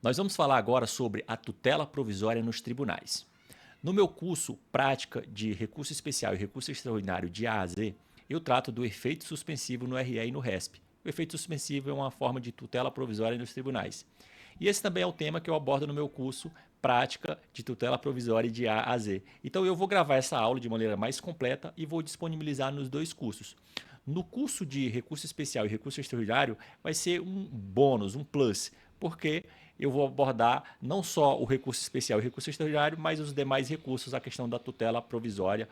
Nós vamos falar agora sobre a tutela provisória nos tribunais. No meu curso Prática de Recurso Especial e Recurso Extraordinário de A a Z, eu trato do efeito suspensivo no RE e no RESP. O efeito suspensivo é uma forma de tutela provisória nos tribunais. E esse também é o tema que eu abordo no meu curso Prática de Tutela Provisória de A a Z. Então eu vou gravar essa aula de maneira mais completa e vou disponibilizar nos dois cursos. No curso de Recurso Especial e Recurso Extraordinário vai ser um bônus, um plus, porque eu vou abordar não só o recurso especial e o recurso extraordinário, mas os demais recursos, a questão da tutela provisória,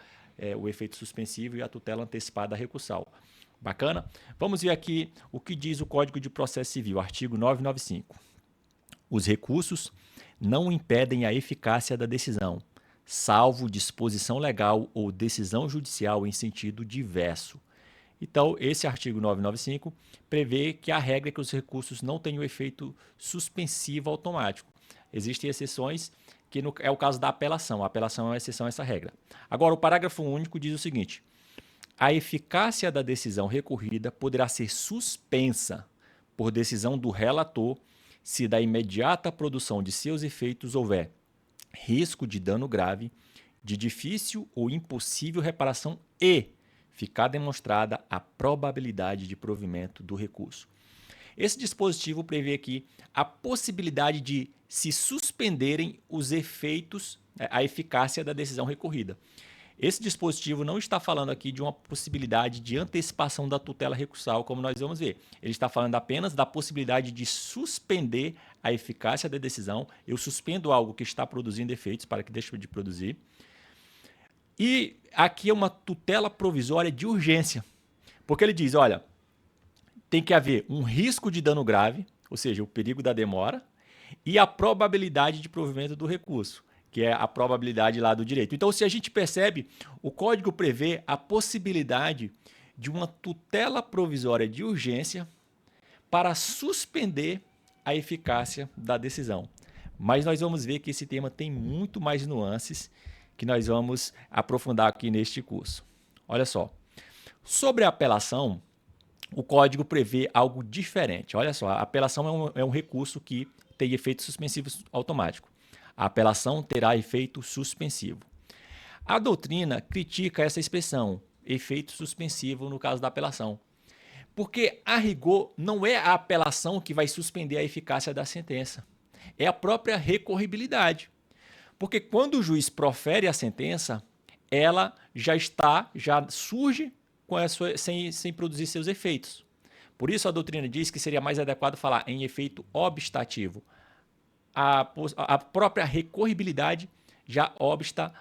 o efeito suspensivo e a tutela antecipada recursal. Bacana? Vamos ver aqui o que diz o Código de Processo Civil, artigo 995. Os recursos não impedem a eficácia da decisão, salvo disposição legal ou decisão judicial em sentido diverso. Então, esse artigo 995 prevê que a regra é que os recursos não tenham efeito suspensivo automático. Existem exceções, que é o caso da apelação. A apelação é uma exceção a essa regra. Agora, o parágrafo único diz o seguinte: a eficácia da decisão recorrida poderá ser suspensa por decisão do relator se da imediata produção de seus efeitos houver risco de dano grave, de difícil ou impossível reparação e ficar demonstrada a probabilidade de provimento do recurso. Esse dispositivo prevê aqui a possibilidade de se suspenderem os efeitos, a eficácia da decisão recorrida. Esse dispositivo não está falando aqui de uma possibilidade de antecipação da tutela recursal, como nós vamos ver. Ele está falando apenas da possibilidade de suspender a eficácia da decisão. Eu suspendo algo que está produzindo efeitos para que deixe de produzir. E aqui é uma tutela provisória de urgência, porque ele diz, olha, tem que haver um risco de dano grave, ou seja, o perigo da demora, e a probabilidade de provimento do recurso, que é a probabilidade lá do direito. Então, se a gente percebe, o Código prevê a possibilidade de uma tutela provisória de urgência para suspender a eficácia da decisão. Mas nós vamos ver que esse tema tem muito mais nuances que nós vamos aprofundar aqui neste curso. Olha só, sobre a apelação, o Código prevê algo diferente. Olha só, a apelação é um recurso que tem efeito suspensivo automático. A apelação terá efeito suspensivo. A doutrina critica essa expressão, efeito suspensivo, no caso da apelação. Porque, a rigor, não é a apelação que vai suspender a eficácia da sentença. É a própria recorribilidade. Porque quando o juiz profere a sentença, ela já surge com sem produzir seus efeitos. Por isso a doutrina diz que seria mais adequado falar em efeito obstativo. A própria recorribilidade já obsta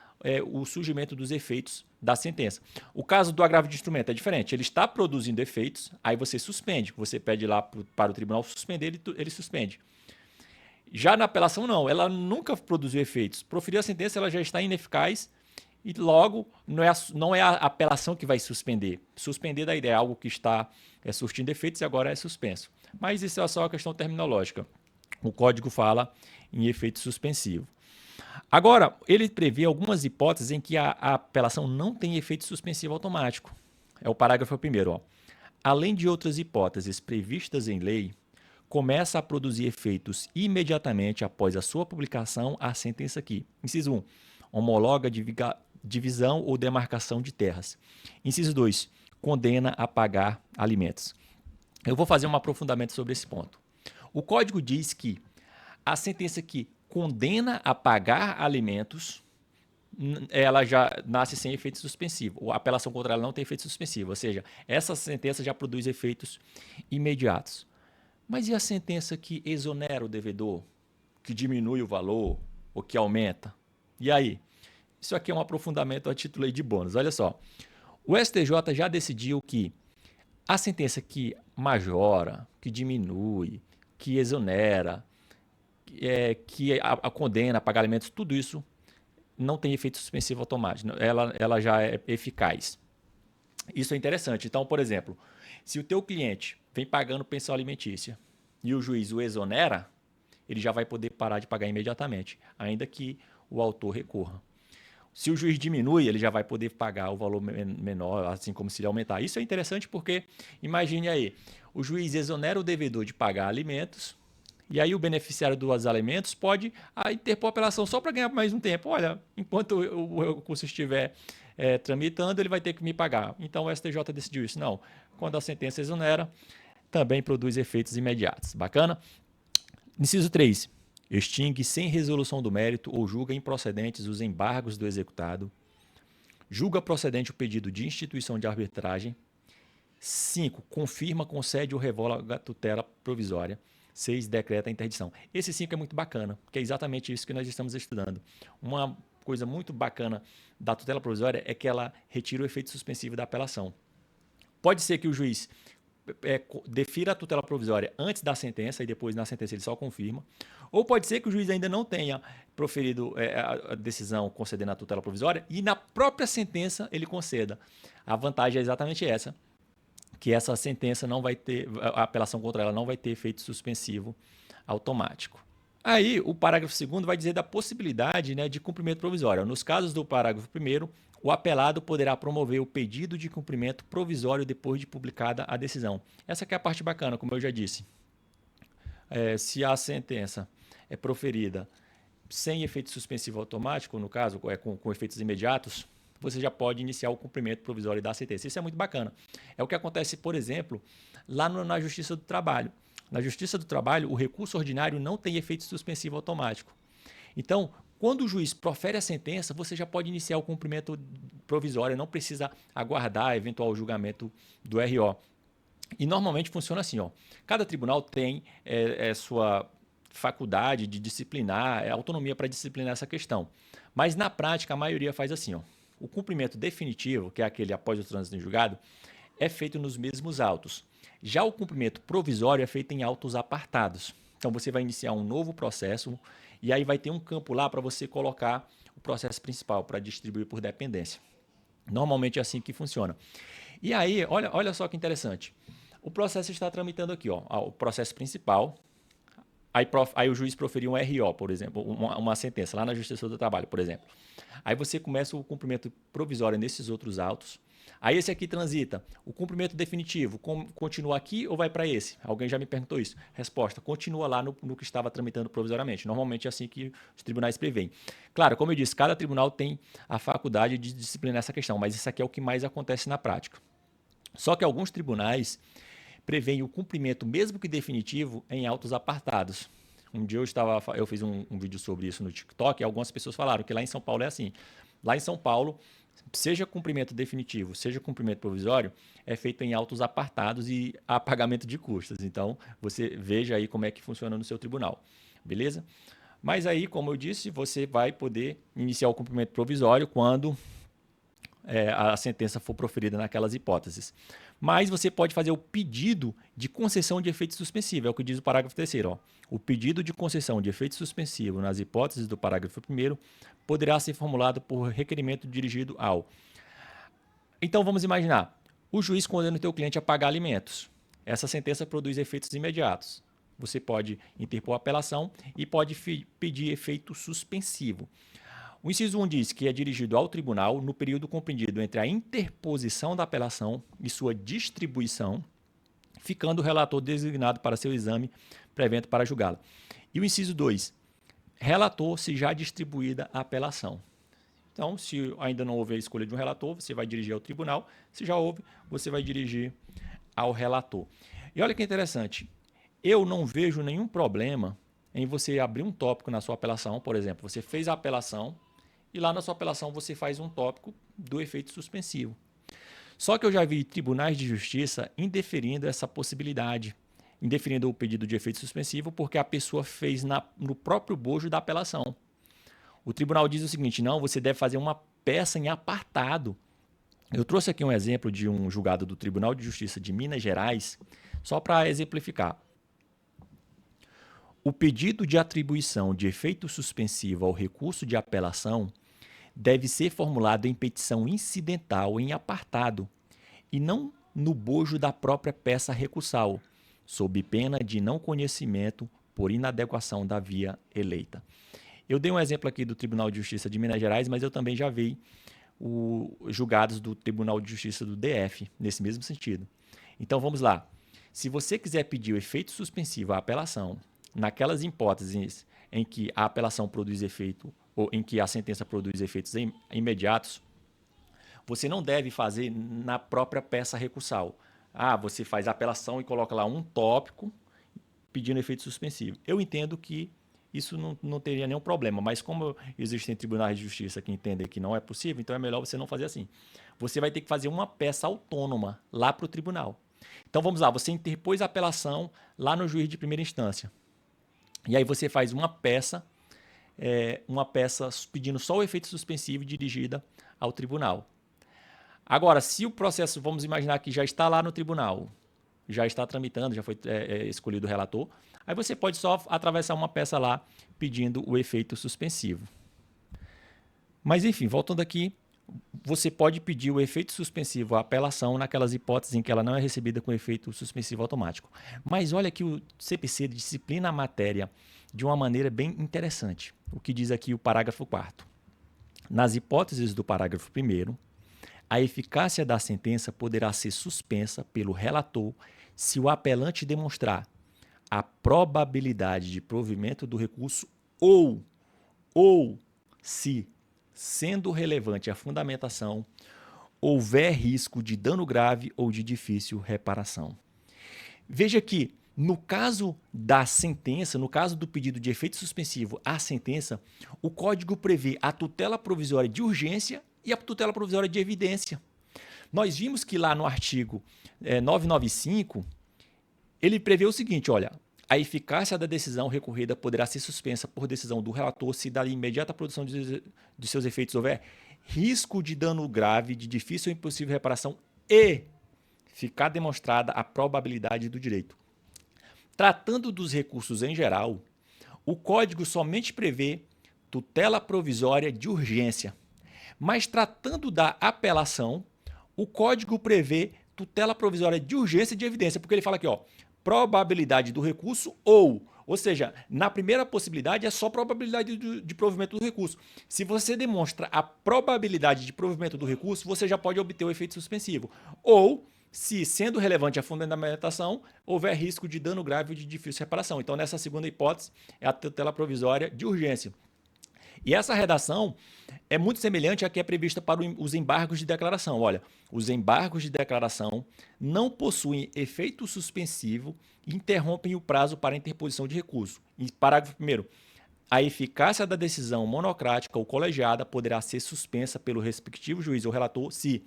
o surgimento dos efeitos da sentença. O caso do agravo de instrumento é diferente. Ele está produzindo efeitos, aí você suspende. Você pede lá para o tribunal suspender, ele suspende. Já na apelação, não. Ela nunca produziu efeitos. Proferiu a sentença, ela já está ineficaz e logo não é a apelação que vai suspender. Suspender da ideia é algo que está surtindo efeitos e agora é suspenso. Mas isso é só uma questão terminológica. O Código fala em efeito suspensivo. Agora, ele prevê algumas hipóteses em que a apelação não tem efeito suspensivo automático. É o parágrafo 1º. Ó. Além de outras hipóteses previstas em lei, começa a produzir efeitos imediatamente após a sua publicação a sentença aqui. Inciso 1. Homologa divisão ou demarcação de terras. Inciso 2. Condena a pagar alimentos. Eu vou fazer um aprofundamento sobre esse ponto. O Código diz que a sentença que condena a pagar alimentos, ela já nasce sem efeito suspensivo. A apelação contra ela não tem efeito suspensivo, ou seja, essa sentença já produz efeitos imediatos. Mas e a sentença que exonera o devedor, que diminui o valor ou que aumenta? E aí? Isso aqui é um aprofundamento a título aí de bônus. Olha só, o STJ já decidiu que a sentença que majora, que diminui, que exonera, que a condena a pagar alimentos, tudo isso não tem efeito suspensivo automático. Ela já é eficaz. Isso é interessante. Então, por exemplo, se o teu cliente vem pagando pensão alimentícia e o juiz o exonera, ele já vai poder parar de pagar imediatamente, ainda que o autor recorra. Se o juiz diminui, ele já vai poder pagar o valor menor, assim como se ele aumentar. Isso é interessante porque, imagine aí, o juiz exonera o devedor de pagar alimentos E aí o beneficiário dos alimentos pode interpor a apelação só para ganhar mais um tempo. Olha, enquanto o recurso estiver tramitando, ele vai ter que me pagar. Então o STJ decidiu isso. Não. Quando a sentença exonera, também produz efeitos imediatos. Bacana? Inciso 3. Extingue sem resolução do mérito ou julga improcedentes os embargos do executado. Julga procedente o pedido de instituição de arbitragem. 5. Confirma, concede ou revoga a tutela provisória. 6. Decreta a interdição. Esse 5 é muito bacana, porque é exatamente isso que nós estamos estudando. Uma coisa muito bacana da tutela provisória é que ela retira o efeito suspensivo da apelação. Pode ser que o juiz defira a tutela provisória antes da sentença e depois na sentença ele só confirma. Ou pode ser que o juiz ainda não tenha proferido a decisão concedendo a tutela provisória e na própria sentença ele conceda. A vantagem é exatamente essa, que essa sentença não vai ter, a apelação contra ela não vai ter efeito suspensivo automático. Aí o parágrafo 2º vai dizer da possibilidade, né, de cumprimento provisório. Nos casos do parágrafo 1º, o apelado poderá promover o pedido de cumprimento provisório depois de publicada a decisão. Essa que é a parte bacana, como eu já disse. Se a sentença é proferida sem efeito suspensivo automático, no caso, com efeitos imediatos, você já pode iniciar o cumprimento provisório da sentença. Isso é muito bacana. É o que acontece, por exemplo, lá na Justiça do Trabalho. Na Justiça do Trabalho, o recurso ordinário não tem efeito suspensivo automático. Então, quando o juiz profere a sentença, você já pode iniciar o cumprimento provisório, não precisa aguardar eventual julgamento do RO. E normalmente funciona assim, ó. Cada tribunal tem sua faculdade de disciplinar, autonomia para disciplinar essa questão. Mas na prática, a maioria faz assim, ó. O cumprimento definitivo, que é aquele após o trânsito em julgado, é feito nos mesmos autos. Já o cumprimento provisório é feito em autos apartados. Então você vai iniciar um novo processo e aí vai ter um campo lá para você colocar o processo principal para distribuir por dependência. Normalmente é assim que funciona. E aí, olha só que interessante. O processo está tramitando aqui, ó, o processo principal. Aí o juiz proferiu um RO, por exemplo, uma sentença lá na Justiça do Trabalho, por exemplo. Aí você começa o cumprimento provisório nesses outros autos. Aí esse aqui transita. O cumprimento definitivo continua aqui ou vai para esse? Alguém já me perguntou isso. Resposta, continua lá no que estava tramitando provisoriamente. Normalmente é assim que os tribunais prevêem. Claro, como eu disse, cada tribunal tem a faculdade de disciplinar essa questão, mas isso aqui é o que mais acontece na prática. Só que alguns tribunais prevêem o cumprimento, mesmo que definitivo, em autos apartados. Um dia eu fiz um vídeo sobre isso no TikTok e algumas pessoas falaram que lá em São Paulo é assim. Lá em São Paulo, seja cumprimento definitivo, seja cumprimento provisório, é feito em autos apartados e a pagamento de custas. Então, você veja aí como é que funciona no seu tribunal, beleza? Mas aí, como eu disse, você vai poder iniciar o cumprimento provisório quando a sentença for proferida naquelas hipóteses. Mas você pode fazer o pedido de concessão de efeito suspensivo, é o que diz o parágrafo 3º. O pedido de concessão de efeito suspensivo nas hipóteses do parágrafo 1º poderá ser formulado por requerimento dirigido ao... Então vamos imaginar, o juiz condena o teu cliente a pagar alimentos. Essa sentença produz efeitos imediatos. Você pode interpor apelação e pode pedir efeito suspensivo. O inciso 1 diz que é dirigido ao tribunal no período compreendido entre a interposição da apelação e sua distribuição, ficando o relator designado para seu exame prevento para julgá-la. E o inciso 2, relator se já distribuída a apelação. Então, se ainda não houve a escolha de um relator, você vai dirigir ao tribunal. Se já houve, você vai dirigir ao relator. E olha que interessante, eu não vejo nenhum problema em você abrir um tópico na sua apelação. Por exemplo, você fez a apelação e lá na sua apelação você faz um tópico do efeito suspensivo. Só que eu já vi tribunais de justiça indeferindo essa possibilidade, indeferindo o pedido de efeito suspensivo porque a pessoa fez no próprio bojo da apelação. O tribunal diz o seguinte, não, você deve fazer uma peça em apartado. Eu trouxe aqui um exemplo de um julgado do Tribunal de Justiça de Minas Gerais, só para exemplificar. O pedido de atribuição de efeito suspensivo ao recurso de apelação deve ser formulado em petição incidental em apartado e não no bojo da própria peça recursal, sob pena de não conhecimento por inadequação da via eleita. Eu dei um exemplo aqui do Tribunal de Justiça de Minas Gerais, mas eu também já vi os julgados do Tribunal de Justiça do DF, nesse mesmo sentido. Então vamos lá. Se você quiser pedir o efeito suspensivo à apelação naquelas hipóteses em que a apelação produz efeito ou em que a sentença produz efeitos imediatos, você não deve fazer na própria peça recursal. Você faz a apelação e coloca lá um tópico pedindo efeito suspensivo. Eu entendo que isso não teria nenhum problema, mas como existem tribunais de justiça que entendem que não é possível, então é melhor você não fazer assim. Você vai ter que fazer uma peça autônoma lá para o tribunal. Então vamos lá, você interpôs a apelação lá no juiz de primeira instância. E aí você faz uma peça pedindo só o efeito suspensivo dirigida ao tribunal. Agora, se o processo, vamos imaginar que já está lá no tribunal, já está tramitando, já foi escolhido o relator, aí você pode só atravessar uma peça lá pedindo o efeito suspensivo. Mas enfim, voltando aqui, você pode pedir o efeito suspensivo à apelação naquelas hipóteses em que ela não é recebida com efeito suspensivo automático. Mas olha que o CPC disciplina a matéria de uma maneira bem interessante. O que diz aqui o parágrafo 4º. Nas hipóteses do parágrafo 1º, a eficácia da sentença poderá ser suspensa pelo relator se o apelante demonstrar a probabilidade de provimento do recurso ou se, sendo relevante a fundamentação, houver risco de dano grave ou de difícil reparação. Veja que, no caso da sentença, no caso do pedido de efeito suspensivo à sentença, o Código prevê a tutela provisória de urgência e a tutela provisória de evidência. Nós vimos que lá no artigo 995, ele prevê o seguinte, olha, a eficácia da decisão recorrida poderá ser suspensa por decisão do relator se da imediata produção de seus efeitos houver risco de dano grave, de difícil ou impossível reparação e ficar demonstrada a probabilidade do direito. Tratando dos recursos em geral, o Código somente prevê tutela provisória de urgência. Mas tratando da apelação, o Código prevê tutela provisória de urgência e de evidência, porque ele fala aqui, probabilidade do recurso ou seja, na primeira possibilidade é só probabilidade de provimento do recurso. Se você demonstra a probabilidade de provimento do recurso, você já pode obter o efeito suspensivo. Ou, se sendo relevante a fundamentação, houver risco de dano grave ou de difícil reparação. Então, nessa segunda hipótese, é a tutela provisória de urgência. E essa redação é muito semelhante à que é prevista para os embargos de declaração. Olha, os embargos de declaração não possuem efeito suspensivo e interrompem o prazo para interposição de recurso. E parágrafo 1º. A eficácia da decisão monocrática ou colegiada poderá ser suspensa pelo respectivo juiz ou relator se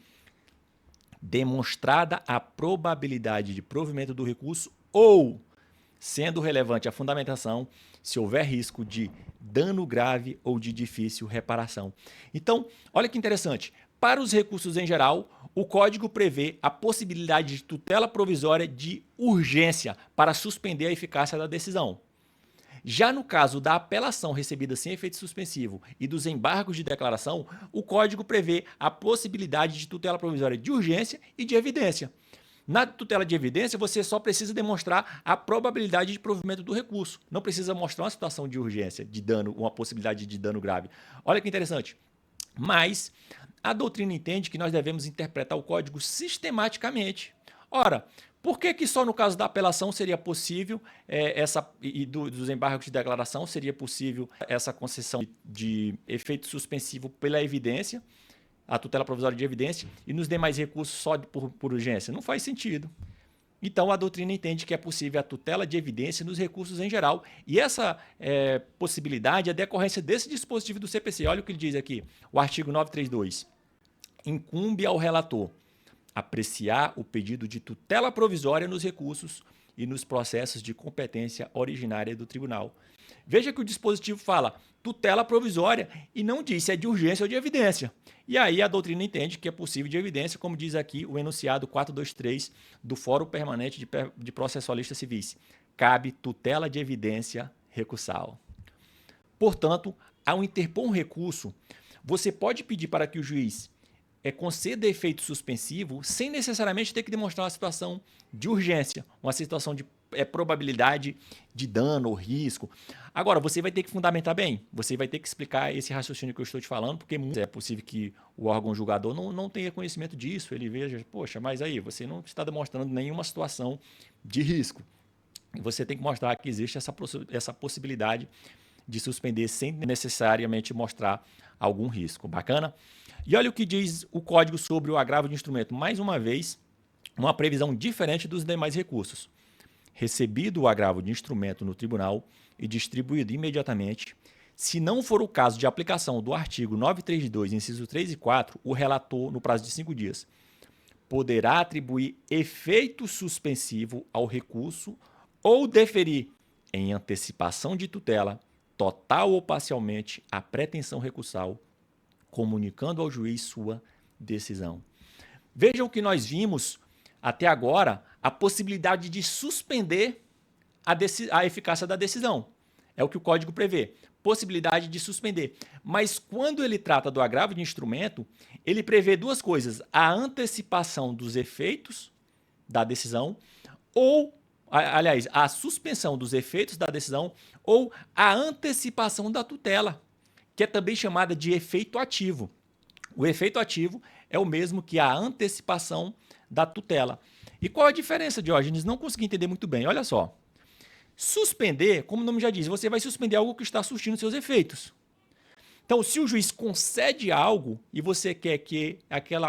demonstrada a probabilidade de provimento do recurso ou, sendo relevante a fundamentação, se houver risco de dano grave ou de difícil reparação. Então, olha que interessante. Para os recursos em geral, o Código prevê a possibilidade de tutela provisória de urgência para suspender a eficácia da decisão. Já no caso da apelação recebida sem efeito suspensivo e dos embargos de declaração, o Código prevê a possibilidade de tutela provisória de urgência e de evidência. Na tutela de evidência, você só precisa demonstrar a probabilidade de provimento do recurso. Não precisa mostrar uma situação de urgência, de dano, uma possibilidade de dano grave. Olha que interessante. Mas a doutrina entende que nós devemos interpretar o Código sistematicamente. Ora, por que só no caso da apelação seria possível dos embargos de declaração seria possível essa concessão de efeito suspensivo pela evidência, a tutela provisória de evidência, e nos demais recursos só por urgência? Não faz sentido. Então, a doutrina entende que é possível a tutela de evidência nos recursos em geral. E essa possibilidade é decorrência desse dispositivo do CPC. Olha o que ele diz aqui, o artigo 932. Incumbe ao relator apreciar o pedido de tutela provisória nos recursos e nos processos de competência originária do tribunal. Veja que o dispositivo fala tutela provisória e não diz se é de urgência ou de evidência. E aí a doutrina entende que é possível de evidência, como diz aqui o enunciado 423 do Fórum Permanente de Processualistas Civis. Cabe tutela de evidência recursal. Portanto, ao interpor um recurso, você pode pedir para que o juiz conceda efeito suspensivo sem necessariamente ter que demonstrar uma situação de urgência, uma situação de probabilidade de dano ou risco. Agora, você vai ter que fundamentar bem, você vai ter que explicar esse raciocínio que eu estou te falando, porque é possível que o órgão julgador não tenha conhecimento disso, ele veja, poxa, mas aí você não está demonstrando nenhuma situação de risco. E você tem que mostrar que existe essa possibilidade de suspender sem necessariamente mostrar algum risco. Bacana? E olha o que diz o código sobre o agravo de instrumento. Mais uma vez, uma previsão diferente dos demais recursos. Recebido o agravo de instrumento no tribunal e distribuído imediatamente, se não for o caso de aplicação do artigo 932, inciso 3 e 4, o relator, no prazo de 5 dias, poderá atribuir efeito suspensivo ao recurso ou deferir, em antecipação de tutela, total ou parcialmente, a pretensão recursal, comunicando ao juiz sua decisão. Vejam que nós vimos até agora a possibilidade de suspender a eficácia da decisão. É o que o código prevê. Possibilidade de suspender. Mas quando ele trata do agravo de instrumento, ele prevê duas coisas: a antecipação dos efeitos da decisão ou, aliás, a suspensão dos efeitos da decisão ou a antecipação da tutela, que é também chamada de efeito ativo. O efeito ativo é o mesmo que a antecipação da tutela. E qual a diferença, Diógenes? Não consegui entender muito bem. Olha só. Suspender, como o nome já diz, você vai suspender algo que está surtindo seus efeitos. Então, se o juiz concede algo e você quer que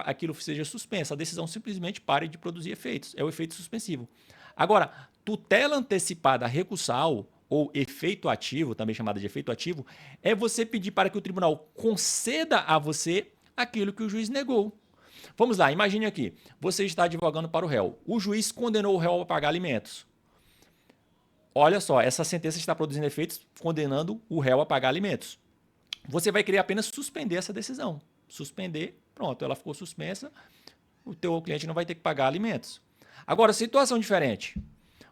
aquilo seja suspenso, a decisão simplesmente pare de produzir efeitos. É o efeito suspensivo. Agora, tutela antecipada recursal, ou efeito ativo, também chamada de efeito ativo, é você pedir para que o tribunal conceda a você aquilo que o juiz negou. Vamos lá, imagine aqui, você está advogando para o réu. O juiz condenou o réu a pagar alimentos. Olha só, essa sentença está produzindo efeitos condenando o réu a pagar alimentos. Você vai querer apenas suspender essa decisão. Suspender, pronto, ela ficou suspensa, o teu cliente não vai ter que pagar alimentos. Agora, situação diferente.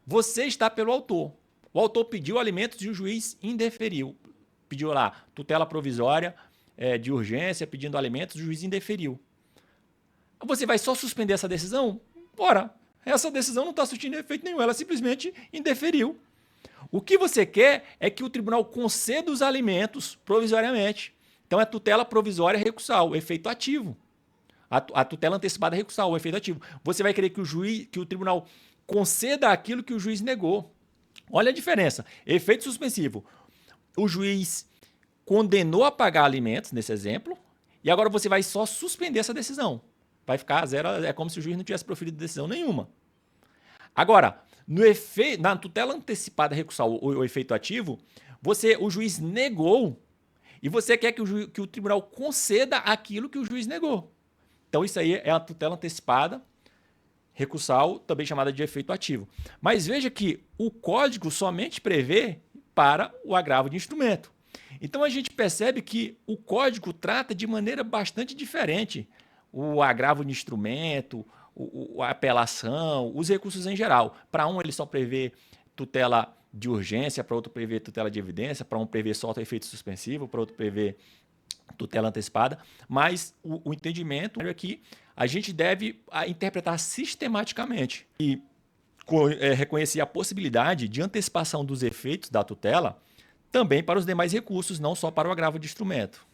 Você está pelo autor. O autor pediu alimentos e o juiz indeferiu. Pediu lá tutela provisória de urgência, pedindo alimentos, o juiz indeferiu. Você vai só suspender essa decisão? Ora, essa decisão não está surtindo efeito nenhum, ela simplesmente indeferiu. O que você quer é que o tribunal conceda os alimentos provisoriamente. Então é tutela provisória recursal, efeito ativo. A tutela antecipada recursal, o efeito ativo. Você vai querer que o tribunal conceda aquilo que o juiz negou. Olha a diferença. Efeito suspensivo. O juiz condenou a pagar alimentos, nesse exemplo, e agora você vai só suspender essa decisão. Vai ficar zero, é como se o juiz não tivesse proferido decisão nenhuma. Agora, na tutela antecipada recursal, o efeito ativo, o juiz negou e você quer que o tribunal conceda aquilo que o juiz negou. Então, isso aí é a tutela antecipada recursal, também chamada de efeito ativo. Mas veja que o código somente prevê para o agravo de instrumento. Então, a gente percebe que o código trata de maneira bastante diferente o agravo de instrumento, a apelação, os recursos em geral. Para um, ele só prevê tutela de urgência, para outro prevê tutela de evidência, para um prevê só o efeito suspensivo, para outro prevê tutela antecipada, mas o entendimento é que a gente deve interpretar sistematicamente e reconhecer a possibilidade de antecipação dos efeitos da tutela também para os demais recursos, não só para o agravo de instrumento.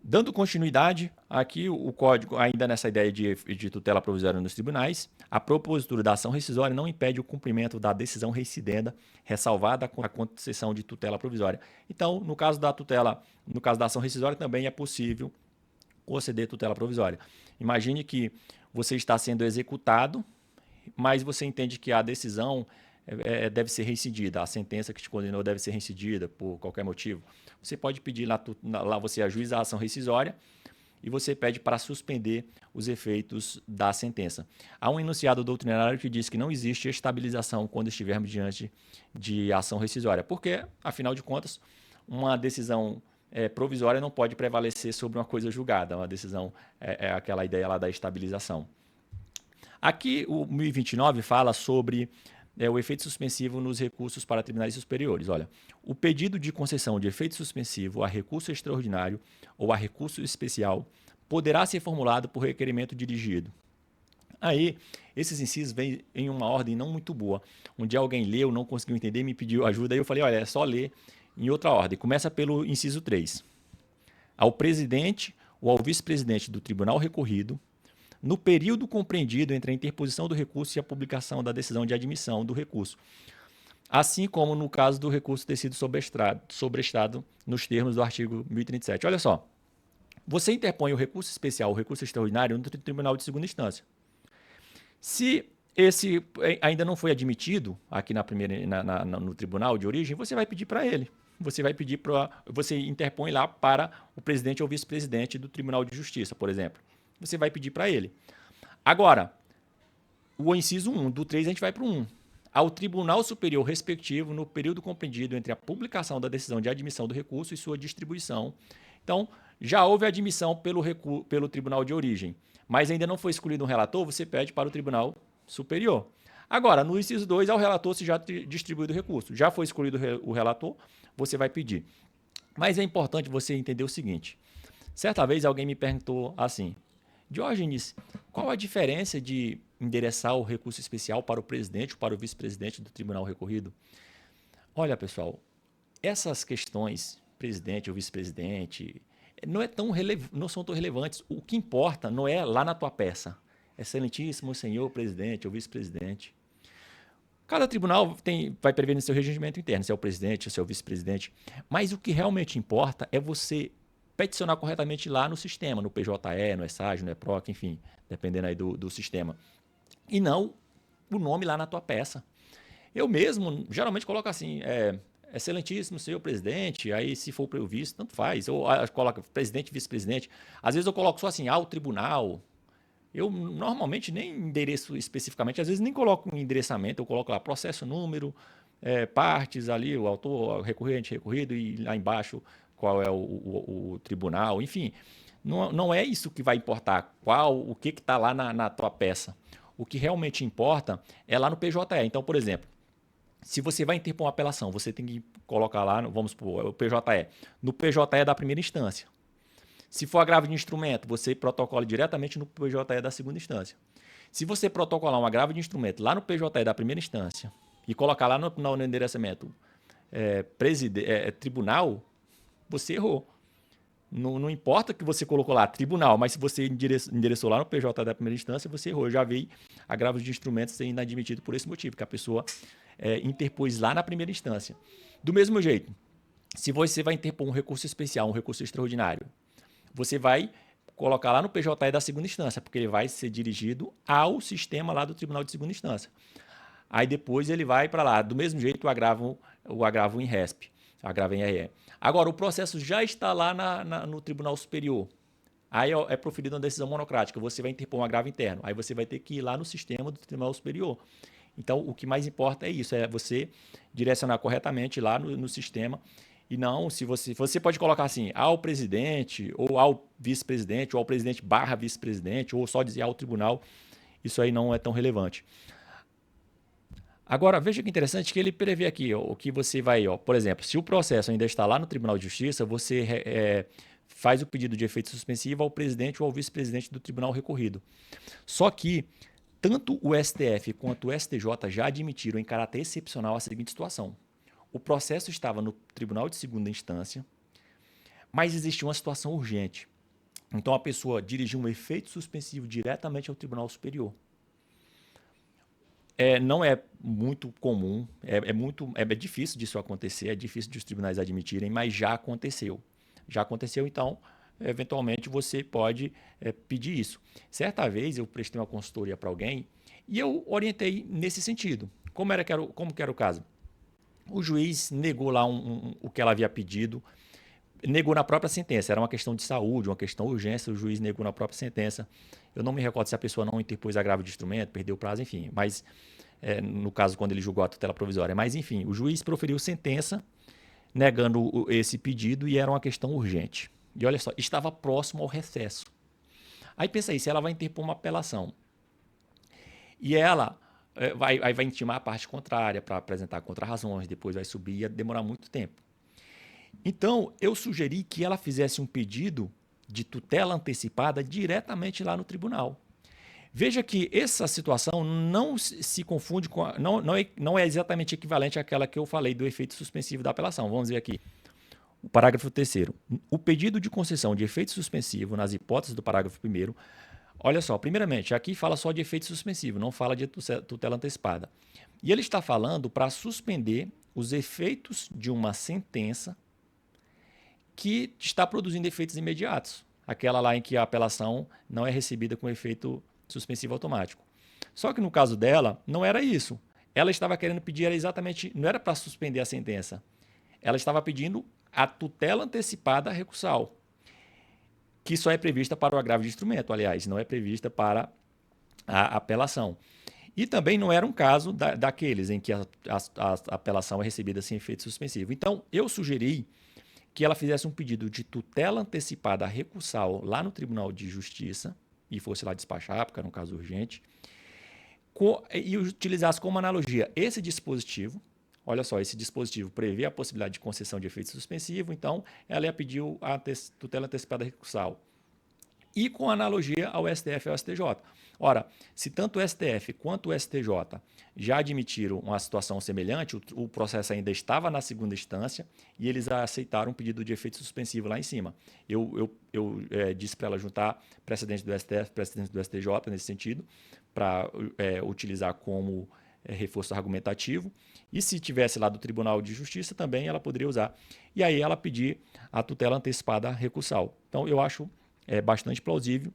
Dando continuidade, aqui o código, ainda nessa ideia de tutela provisória nos tribunais, a propositura da ação rescisória não impede o cumprimento da decisão rescindenda, ressalvada a concessão de tutela provisória. Então, no caso da ação rescisória, também é possível conceder tutela provisória. Imagine que você está sendo executado, mas você entende que a decisão deve ser rescindida, a sentença que te condenou deve ser rescindida por qualquer motivo. Você pode pedir lá você ajuiza a ação rescisória e você pede para suspender os efeitos da sentença. Há um enunciado doutrinário que diz que não existe estabilização quando estivermos diante de ação rescisória, porque, afinal de contas, uma decisão provisória não pode prevalecer sobre uma coisa julgada. Uma decisão é aquela ideia lá da estabilização. Aqui o 1029 fala sobre o efeito suspensivo nos recursos para tribunais superiores. Olha, o pedido de concessão de efeito suspensivo a recurso extraordinário ou a recurso especial poderá ser formulado por requerimento dirigido. Aí, esses incisos vêm em uma ordem não muito boa. Um dia alguém leu, não conseguiu entender, me pediu ajuda, aí eu falei, olha, é só ler em outra ordem. Começa pelo inciso 3. Ao presidente ou ao vice-presidente do tribunal recorrido, no período compreendido entre a interposição do recurso e a publicação da decisão de admissão do recurso. assim como no caso do recurso ter sido sobrestado nos termos do artigo 1037. Olha só, você interpõe o recurso especial, o recurso extraordinário no tribunal de segunda instância. Se esse ainda não foi admitido aqui no tribunal de origem, você vai pedir para ele. Você interpõe lá para o presidente ou vice-presidente do Tribunal de Justiça, por exemplo. Você vai pedir para ele. Agora, o inciso 1, do 3 a gente vai para o 1. Ao Tribunal Superior respectivo no período compreendido entre a publicação da decisão de admissão do recurso e sua distribuição. Então, já houve admissão pelo Tribunal de Origem, mas ainda não foi escolhido um relator, você pede para o Tribunal Superior. Agora, no inciso 2, ao relator se já distribuído o recurso. Já foi escolhido o relator, você vai pedir. Mas é importante você entender o seguinte. Certa vez alguém me perguntou assim, Diógenes, qual a diferença de endereçar o recurso especial para o presidente ou para o vice-presidente do tribunal recorrido? Olha, pessoal, essas questões, presidente ou vice-presidente, não são tão relevantes. O que importa não é lá na tua peça. Excelentíssimo senhor presidente ou vice-presidente. Cada tribunal vai prever no seu regimento interno, se é o presidente, se é o vice-presidente. Mas o que realmente importa é você peticionar corretamente lá no sistema, no PJE, no ESAG, no EPROC, enfim, dependendo aí do sistema. E não o nome lá na tua peça. Eu mesmo, geralmente, coloco assim, excelentíssimo senhor presidente, aí se for para o vice, tanto faz. Ou coloca presidente, vice-presidente. Às vezes eu coloco só assim, ao tribunal. Eu normalmente nem endereço especificamente, às vezes nem coloco um endereçamento, eu coloco lá processo número, partes ali, o autor, o recorrente, recorrido, e lá embaixo qual é o tribunal, enfim. Não é isso que vai importar, o que está lá na tua peça. O que realmente importa é lá no PJE. Então, por exemplo, se você vai interpor uma apelação, você tem que colocar lá, vamos supor, o PJE, no PJE da primeira instância. Se for agravo de instrumento, você protocola diretamente no PJE da segunda instância. Se você protocolar um agravo de instrumento lá no PJE da primeira instância e colocar lá no endereçamento tribunal, você errou. Não importa que você colocou lá tribunal, mas se você endereçou lá no PJ da primeira instância, você errou. Eu já vi agravos de instrumentos sendo inadmitido por esse motivo, que a pessoa interpôs lá na primeira instância. Do mesmo jeito, se você vai interpor um recurso especial, um recurso extraordinário, você vai colocar lá no PJE da segunda instância, porque ele vai ser dirigido ao sistema lá do Tribunal de Segunda Instância. Aí depois ele vai para lá, do mesmo jeito o agravo em RESP, o agravo em RE. Agora, o processo já está lá no Tribunal Superior. Aí é proferida uma decisão monocrática, você vai interpor um agravo interno. Aí você vai ter que ir lá no sistema do Tribunal Superior. Então, o que mais importa é isso, é você direcionar corretamente lá no sistema. E não, se você pode colocar assim, ao presidente, ou ao vice-presidente, ou ao presidente barra vice-presidente, ou só dizer ao tribunal, isso aí não é tão relevante. Agora, veja que interessante que ele prevê aqui, o que você vai, por exemplo, se o processo ainda está lá no Tribunal de Justiça, você faz o pedido de efeito suspensivo ao presidente ou ao vice-presidente do tribunal recorrido. Só que tanto o STF quanto o STJ já admitiram em caráter excepcional a seguinte situação. O processo estava no Tribunal de Segunda Instância, mas existia uma situação urgente. Então a pessoa dirigiu um efeito suspensivo diretamente ao Tribunal Superior. Não é muito comum, é difícil disso acontecer, é difícil de os tribunais admitirem, mas já aconteceu. Já aconteceu, então, eventualmente você pode pedir isso. Certa vez eu prestei uma consultoria para alguém e eu orientei nesse sentido. Como que era o caso? O juiz negou lá o que ela havia pedido, negou na própria sentença. Era uma questão de saúde, uma questão de urgência, o juiz negou na própria sentença. Eu não me recordo se a pessoa não interpôs agravo de instrumento, perdeu o prazo, enfim. Mas, no caso, quando ele julgou a tutela provisória. Mas, enfim, o juiz proferiu sentença negando esse pedido e era uma questão urgente. E olha só, estava próximo ao recesso. Aí pensa aí, se ela vai interpor uma apelação e ela vai intimar a parte contrária para apresentar contrarrazões, depois vai subir e ia demorar muito tempo. Então, eu sugeri que ela fizesse um pedido de tutela antecipada diretamente lá no tribunal. Veja que essa situação não se confunde com... não é exatamente equivalente àquela que eu falei do efeito suspensivo da apelação. Vamos ver aqui. O parágrafo 3º. O pedido de concessão de efeito suspensivo nas hipóteses do parágrafo 1º. Olha só, primeiramente, aqui fala só de efeito suspensivo, não fala de tutela antecipada. E ele está falando para suspender os efeitos de uma sentença que está produzindo efeitos imediatos. Aquela lá em que a apelação não é recebida com efeito suspensivo automático. Só que no caso dela, não era isso. Ela estava querendo pedir exatamente, não era para suspender a sentença. Ela estava pedindo a tutela antecipada recursal, que só é prevista para o agravo de instrumento, aliás, não é prevista para a apelação. E também não era um caso daqueles em que a apelação é recebida sem efeito suspensivo. Então, eu sugeri que ela fizesse um pedido de tutela antecipada recursal lá no Tribunal de Justiça, e fosse lá despachar, porque era um caso urgente, e utilizasse como analogia esse dispositivo. Olha só, esse dispositivo prevê a possibilidade de concessão de efeito suspensivo, então ela ia pedir a tutela antecipada recursal. E com analogia ao STF e ao STJ. Ora, se tanto o STF quanto o STJ já admitiram uma situação semelhante, o processo ainda estava na segunda instância e eles aceitaram um pedido de efeito suspensivo lá em cima. Eu disse para ela juntar precedente do STF, precedente do STJ nesse sentido, para utilizar como reforço argumentativo. E se tivesse lá do Tribunal de Justiça também ela poderia usar. E aí ela pedir a tutela antecipada recursal. Então eu acho bastante plausível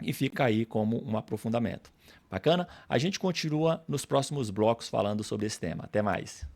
e fica aí como um aprofundamento. Bacana? A gente continua nos próximos blocos falando sobre esse tema. Até mais.